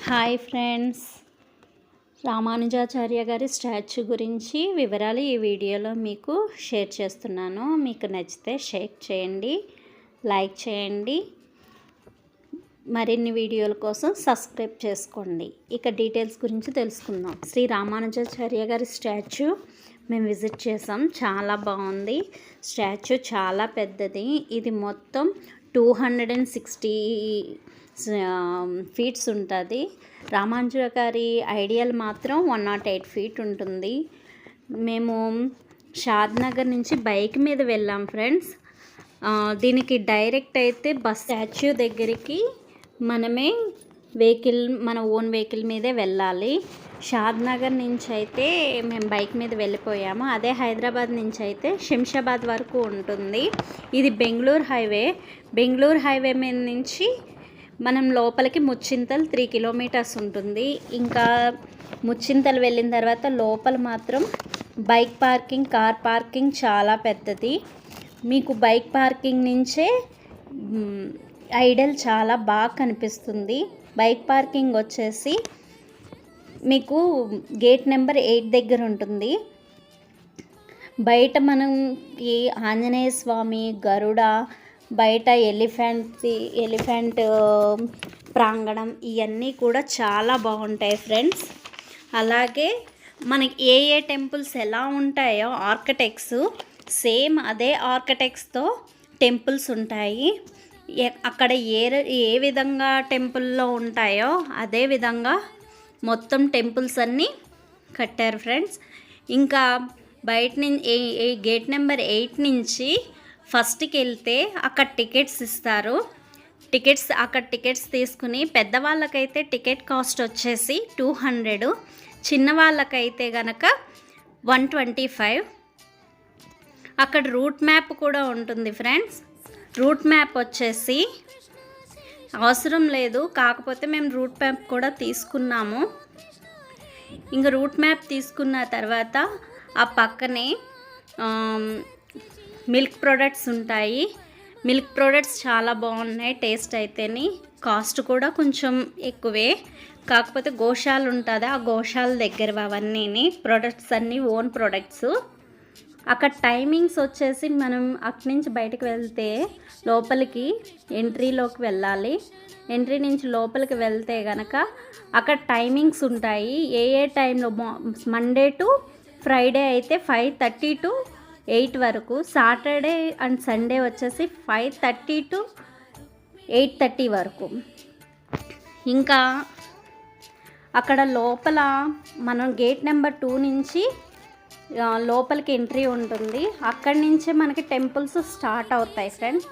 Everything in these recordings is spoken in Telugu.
హాయ్ ఫ్రెండ్స్, రామానుజాచార్య గారి స్టాచ్యూ గురించి వివరాలు ఈ వీడియోలో మీకు షేర్ చేస్తున్నాను. మీకు నచ్చితే షేర్ చేయండి, లైక్ చేయండి. మరిన్ని వీడియోల కోసం సబ్స్క్రైబ్ చేసుకోండి. ఇక డీటెయిల్స్ గురించి తెలుసుకుందాం. శ్రీ రామానుజాచార్య గారి స్టాచ్యూ మేము విజిట్ చేసాం. చాలా బాగుంది. స్టాచ్యూ చాలా పెద్దది. ఇది మొత్తం 260 ఫీట్స్ ఉంటుంది. రామానుజ గారి ఐడియల్ మాత్రం 108 ఫీట్ ఉంటుంది. మేము షాద్నగర్ నుంచి బైక్ మీద వెళ్ళాం ఫ్రెండ్స్. దీనికి డైరెక్ట్ అయితే బస్ స్టాచ్యూ దగ్గరికి మనమే మన ఓన్ వెహికల్ మీదే వెళ్ళాలి. షాద్నగర్ నుంచి అయితే మేము బైక్ మీద వెళ్ళిపోయాము. అదే హైదరాబాద్ నుంచి అయితే శంషాబాద్ వరకు ఉంటుంది. ఇది బెంగళూరు హైవే మీద నుంచి మనం లోపలికి ముచ్చింతల్ 3 కిలోమీటర్స్ ఉంటుంది. ఇంకా ముచ్చింతల్ వెళ్ళిన తర్వాత లోపల మాత్రం బైక్ పార్కింగ్, కార్ పార్కింగ్ చాలా పెద్దది. మీకు బైక్ పార్కింగ్ నుంచే ఐడల్ చాలా బాగా కనిపిస్తుంది. బైక్ పార్కింగ్ వచ్చేసి మీకు గేట్ నెంబర్ 8 దగ్గర ఉంటుంది. బయట మనం ఈ ఆంజనేయ స్వామి, గరుడ, బయట ఎలిఫెంట్ ప్రాంగణం ఇవన్నీ కూడా చాలా బాగుంటాయి ఫ్రెండ్స్. అలాగే మనకి ఏ టెంపుల్స్ ఎలా ఉంటాయో ఆర్కిటెక్ట్స్ సేమ్ అదే ఆర్కిటెక్ట్స్తో టెంపుల్స్ ఉంటాయి. అక్కడ ఏ విధంగా టెంపుల్లో ఉంటాయో అదే విధంగా మొత్తం టెంపుల్స్ అన్నీ కట్టారు ఫ్రెండ్స్. ఇంకా బయట నుంచి గేట్ నెంబర్ 8 నుంచి ఫస్ట్కి వెళ్తే అక్కడ టికెట్స్ ఇస్తారు. అక్కడ టికెట్స్ తీసుకుని పెద్దవాళ్ళకైతే టికెట్ కాస్ట్ వచ్చేసి 200, చిన్నవాళ్ళకైతే గనక 125. అక్కడ రూట్ మ్యాప్ కూడా ఉంటుంది ఫ్రెండ్స్. రూట్ మ్యాప్ వచ్చేసి అవసరం లేదు, కాకపోతే మేము రూట్ మ్యాప్ కూడా తీసుకున్నాము. ఇంకా రూట్ మ్యాప్ తీసుకున్న తర్వాత ఆ పక్కనే మిల్క్ ప్రోడక్ట్స్ ఉంటాయి. మిల్క్ ప్రోడక్ట్స్ చాలా బాగున్నాయి. టేస్ట్ అయితేని కాస్ట్ కూడా కొంచెం ఎక్కువే, కాకపోతే గోశాల ఉంటుంది. ఆ గోశాల దగ్గర అవన్నీ ప్రోడక్ట్స్ అన్నీ ఓన్ ప్రోడక్ట్స్. అక్కడ టైమింగ్స్ వచ్చేసి మనం అక్కడి నుంచి బయటకు వెళ్తే లోపలికి ఎంట్రీలోకి వెళ్ళాలి. ఎంట్రీ నుంచి లోపలికి వెళ్తే కనుక అక్కడ టైమింగ్స్ ఉంటాయి. ఏ టైంలో మండే టు ఫ్రైడే అయితే 5:30 to 8 వరకు, సాటర్డే అండ్ సండే వచ్చేసి 5:30 to 8:30 వరకు. ఇంకా అక్కడ లోపల మనం గేట్ నెంబర్ 2 నుంచి లోపలికి ఎంట్రీ ఉంటుంది. అక్కడి నుంచే మనకి టెంపుల్స్ స్టార్ట్ అవుతాయి ఫ్రెండ్స్.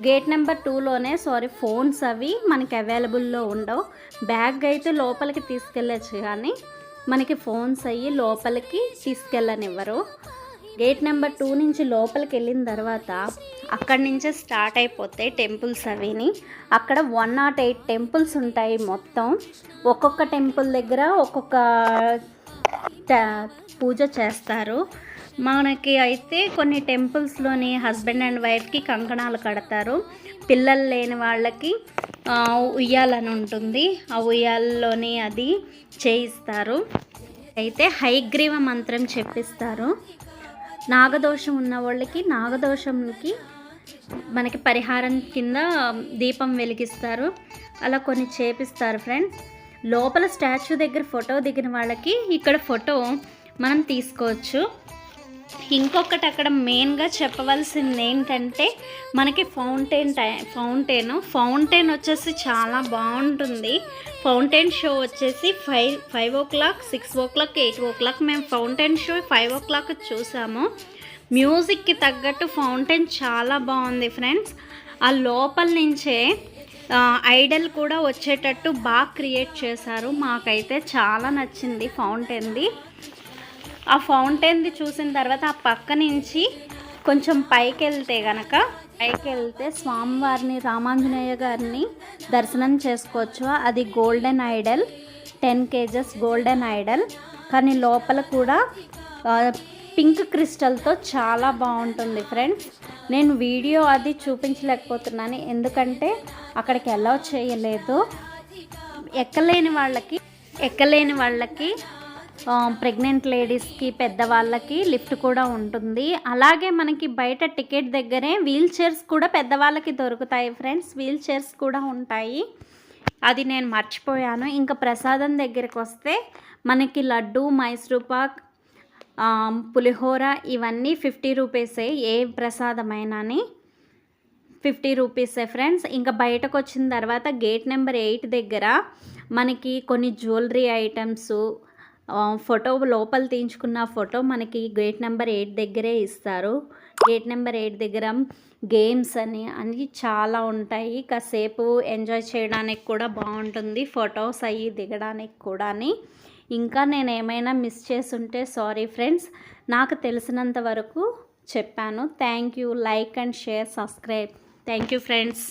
గేట్ నెంబర్ 2లోనే ఫోన్స్ అవి మనకి అవైలబుల్లో ఉండవు. బ్యాగ్ అయితే లోపలికి తీసుకెళ్ళచ్చు, కానీ మనకి ఫోన్స్ అయ్యి లోపలికి తీసుకెళ్ళనివ్వరు. గేట్ నెంబర్ 2 నుంచి లోపలికి వెళ్ళిన తర్వాత అక్కడి నుంచే స్టార్ట్ అయిపోతాయి టెంపుల్స్ అవిని. అక్కడ 108 టెంపుల్స్ ఉంటాయి మొత్తం. ఒక్కొక్క టెంపుల్ దగ్గర ఒక్కొక్క పూజ చేస్తారు. మనకి అయితే కొన్ని టెంపుల్స్లోని హస్బెండ్ అండ్ వైఫ్కి కంకణాలు కడతారు. పిల్లలు లేని వాళ్ళకి ఉయ్యాలని ఉంటుంది. ఆ ఉయ్యాలలోని అది చేయిస్తారు. అయితే హయగ్రీవ మంత్రం చెప్పిస్తారు. నాగదోషం ఉన్న వాళ్ళకి నాగదోషంకి మనకి పరిహారం కింద దీపం వెలిగిస్తారు. అలా కొన్ని చేపిస్తారు ఫ్రెండ్స్. లోపల స్టాచ్యూ దగ్గర ఫోటో దిగిన వాళ్ళకి ఇక్కడ ఫోటో మనం తీసుకోవచ్చు. ఇంకొకటి అక్కడ మెయిన్గా చెప్పవలసింది ఏంటంటే మనకి ఫౌంటైన్ వచ్చేసి చాలా బాగుంటుంది. ఫౌంటైన్ షో వచ్చేసి 5 o'clock, 6 o'clock, 8 o'clock. మేము ఫౌంటైన్ షో 5 o'clock చూసాము. మ్యూజిక్కి తగ్గట్టు ఫౌంటైన్ చాలా బాగుంది ఫ్రెండ్స్. ఆ లోపల నుంచే ఐడల్ కూడా వచ్చేటట్టు బాగా క్రియేట్ చేశారు. మాకైతే చాలా నచ్చింది ఫౌంటైన్ది. ఆ ఫౌంటైన్ది చూసిన తర్వాత ఆ పక్క నుంచి కొంచెం పైకి వెళ్తే స్వామివారిని, రామాంజనేయ గారిని దర్శనం చేసుకోవచ్చు. అది golden Idol, 10 kgs golden Idol. కానీ లోపల కూడా పింక్ క్రిస్టల్తో చాలా బాగుంటుంది ఫ్రెండ్స్. నేను వీడియో అది చూపించలేకపోతున్నాను, ఎందుకంటే అక్కడికి అలౌ చేయలేదు. ఎక్కలేని వాళ్ళకి ప్రెగ్నెంట్ లేడీస్కి, పెద్దవాళ్ళకి లిఫ్ట్ కూడా ఉంటుంది. అలాగే మనకి బయట టికెట్ దగ్గరే వీల్ చైర్స్ కూడా పెద్దవాళ్ళకి దొరుకుతాయి ఫ్రెండ్స్. వీల్ చైర్స్ కూడా ఉంటాయి, అది నేను మర్చిపోయాను. ఇంకా ప్రసాదం దగ్గరికి వస్తే మనకి లడ్డు, మైసూర్ పాక్, పులిహోర ఇవన్నీ 50 రూపీసే. ఏ ప్రసాదమైనాని 50 రూపీసే ఫ్రెండ్స్. ఇంకా బయటకు వచ్చిన తర్వాత గేట్ నెంబర్ 8 దగ్గర మనకి కొన్ని జ్యువెలరీ ఐటమ్స్, ఫోటో లోపల తీయించుకున్న ఫోటో మనకి గేట్ నెంబర్ 8 దగ్గరే ఇస్తారు. గేట్ నెంబర్ 8 దగ్గర గేమ్స్ అని చాలా ఉంటాయి. కాసేపు ఎంజాయ్ చేయడానికి కూడా బాగుంటుంది, ఫొటోస్ అవి దిగడానికి కూడా. ఇంకా నేను ఏమైనా మిస్ చేసుంటే సారీ ఫ్రెండ్స్, నాకు తెలిసినంత వరకు చెప్పాను. Thank you. Like and share, subscribe. Thank you friends.